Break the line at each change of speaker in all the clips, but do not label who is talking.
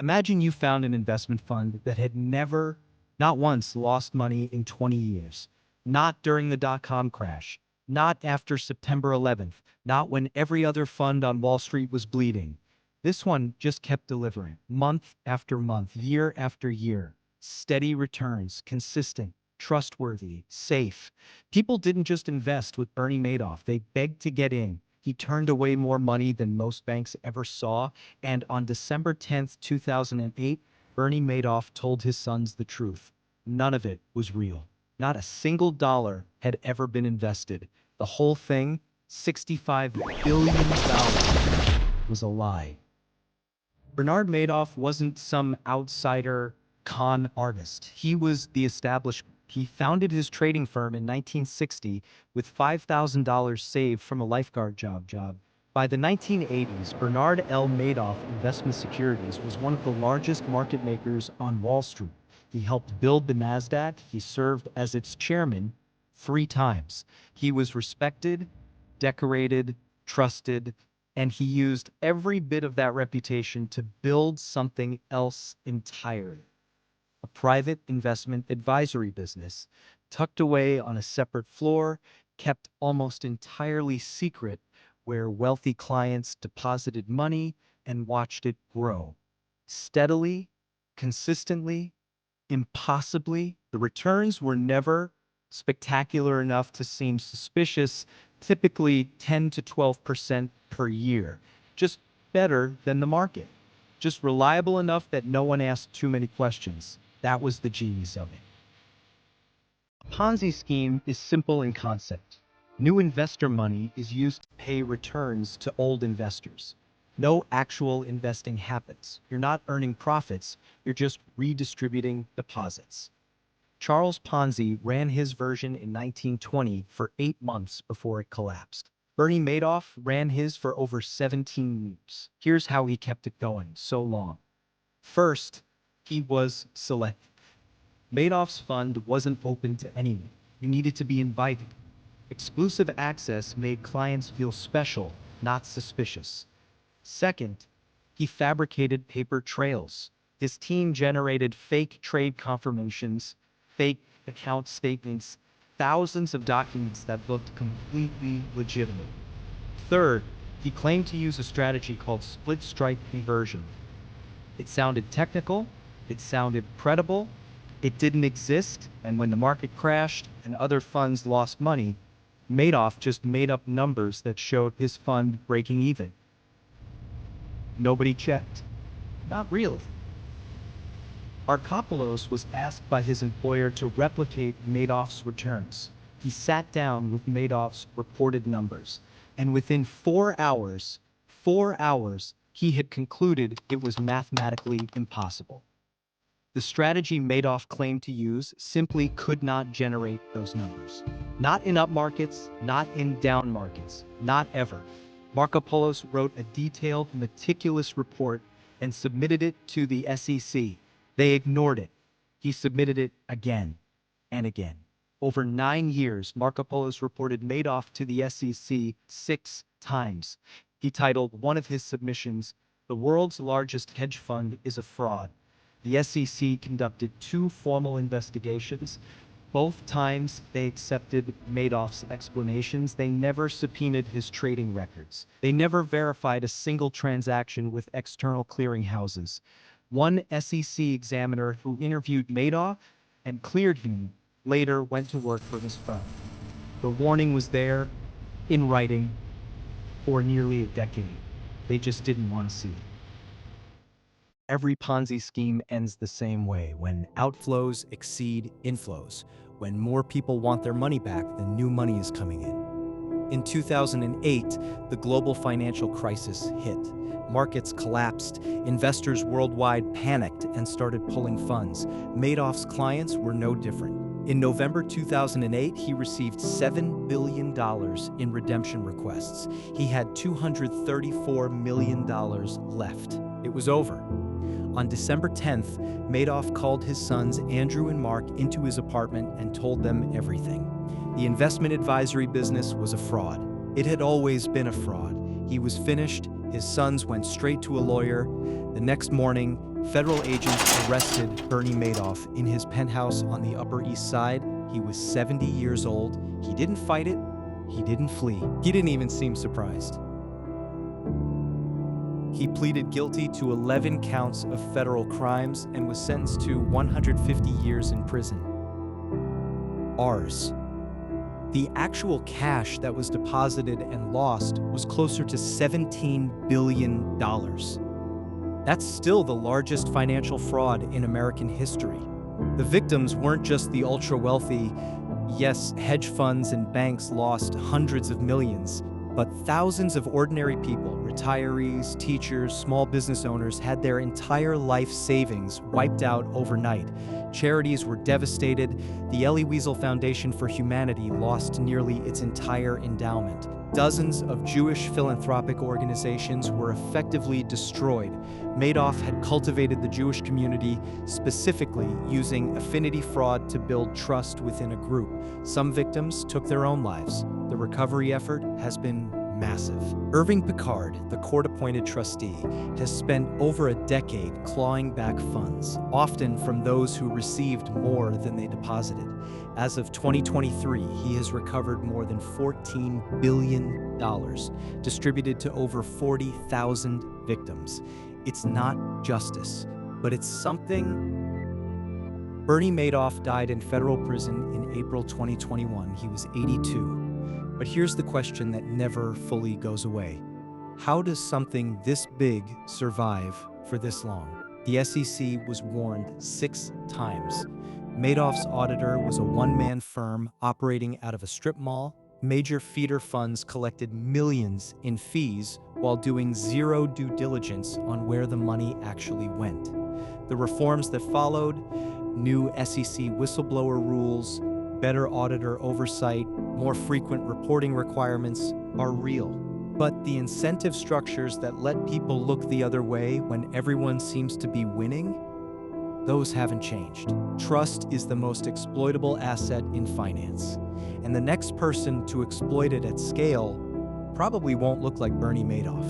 Imagine you found an investment fund that had never, not once, lost money in 20 years. Not during the dot-com crash. Not after September 11th. Not when every other fund on Wall Street was bleeding. This one just kept delivering, month after month, year after year. Steady returns, consistent, trustworthy, safe. People didn't just invest with Bernie Madoff, they begged to get in. He turned away more money than most banks ever saw, and on December 10th, 2008, Bernie Madoff told his sons the truth. None of it was real. Not a single dollar had ever been invested. The whole thing, $65 billion, was a lie. Bernard Madoff wasn't some outsider con artist. He was the establishment. He founded his trading firm in 1960 with $5,000 saved from a lifeguard job. By the 1980s, Bernard L. Madoff Investment Securities was one of the largest market makers on Wall Street. He helped build the NASDAQ. He served as its chairman 3 times. He was respected, decorated, trusted, and he used every bit of that reputation to build something else entirely. A private investment advisory business, tucked away on a separate floor, kept almost entirely secret, where wealthy clients deposited money and watched it grow. Steadily, consistently, impossibly, the returns were never spectacular enough to seem suspicious, typically 10 to 12% per year. Just better than the market. Just reliable enough that no one asked too many questions. That was the genius of it. A Ponzi scheme is simple in concept. New investor money is used to pay returns to old investors. No actual investing happens. You're not earning profits, you're just redistributing deposits. Charles Ponzi ran his version in 1920 for 8 months before it collapsed. Bernie Madoff ran his for over 17 years. Here's how he kept it going so long. First, he was selective. Madoff's fund wasn't open to anyone. You needed to be invited. Exclusive access made clients feel special, not suspicious. Second, he fabricated paper trails. His team generated fake trade confirmations, fake account statements, thousands of documents that looked completely legitimate. Third, he claimed to use a strategy called split strike conversion. It sounded technical, it sounded credible, it didn't exist, and when the market crashed and other funds lost money, Madoff just made up numbers that showed his fund breaking even. Nobody checked. Not really. Markopolos was asked by his employer to replicate Madoff's returns. He sat down with Madoff's reported numbers, and within 4 hours, he had concluded it was mathematically impossible. The strategy Madoff claimed to use simply could not generate those numbers. Not in up markets, not in down markets, not ever. Markopolos wrote a detailed, meticulous report and submitted it to the SEC. They ignored it. He submitted it again and again. Over 9 years, Markopolos reported Madoff to the SEC 6 times. He titled one of his submissions, "The World's Largest Hedge Fund is a Fraud." The SEC conducted 2 formal investigations. Both times they accepted Madoff's explanations. They never subpoenaed his trading records. They never verified a single transaction with external clearinghouses. One SEC examiner who interviewed Madoff and cleared him later went to work for his firm. The warning was there, in writing, for nearly a decade. They just didn't want to see it. Every Ponzi scheme ends the same way, when outflows exceed inflows, when more people want their money back than new money is coming in. In 2008, the global financial crisis hit. Markets collapsed, investors worldwide panicked and started pulling funds. Madoff's clients were no different. In November 2008, he received $7 billion in redemption requests. He had $234 million left. It was over. On December 10th, Madoff called his sons Andrew and Mark into his apartment and told them everything. The investment advisory business was a fraud. It had always been a fraud. He was finished, His sons went straight to a lawyer. The next morning, federal agents arrested Bernie Madoff in his penthouse on the Upper East Side. He was 70 years old. He didn't fight it. He didn't flee. He didn't even seem surprised. He pleaded guilty to 11 counts of federal crimes and was sentenced to 150 years in prison. Ours. The actual cash that was deposited and lost was closer to $17 billion. That's still the largest financial fraud in American history. The victims weren't just the ultra-wealthy. Yes, hedge funds and banks lost hundreds of millions, but thousands of ordinary people, retirees, teachers, small business owners, had their entire life savings wiped out overnight. Charities were devastated. The Elie Wiesel Foundation for Humanity lost nearly its entire endowment. Dozens of Jewish philanthropic organizations were effectively destroyed. Madoff had cultivated the Jewish community, specifically using affinity fraud to build trust within a group. Some victims took their own lives. The recovery effort has been massive. Irving Picard, the court-appointed trustee, has spent over a decade clawing back funds, often from those who received more than they deposited. As of 2023, he has recovered more than $14 billion, distributed to over 40,000 victims. It's not justice, but it's something. Bernie Madoff died in federal prison in April 2021. He was 82. But here's the question that never fully goes away. How does something this big survive for this long? The SEC was warned 6 times. Madoff's auditor was a one-man firm operating out of a strip mall. Major feeder funds collected millions in fees while doing zero due diligence on where the money actually went. The reforms that followed, new SEC whistleblower rules, better auditor oversight, more frequent reporting requirements are real. But the incentive structures that let people look the other way when everyone seems to be winning, those haven't changed. Trust is the most exploitable asset in finance, and the next person to exploit it at scale probably won't look like Bernie Madoff.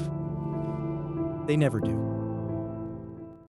They never do.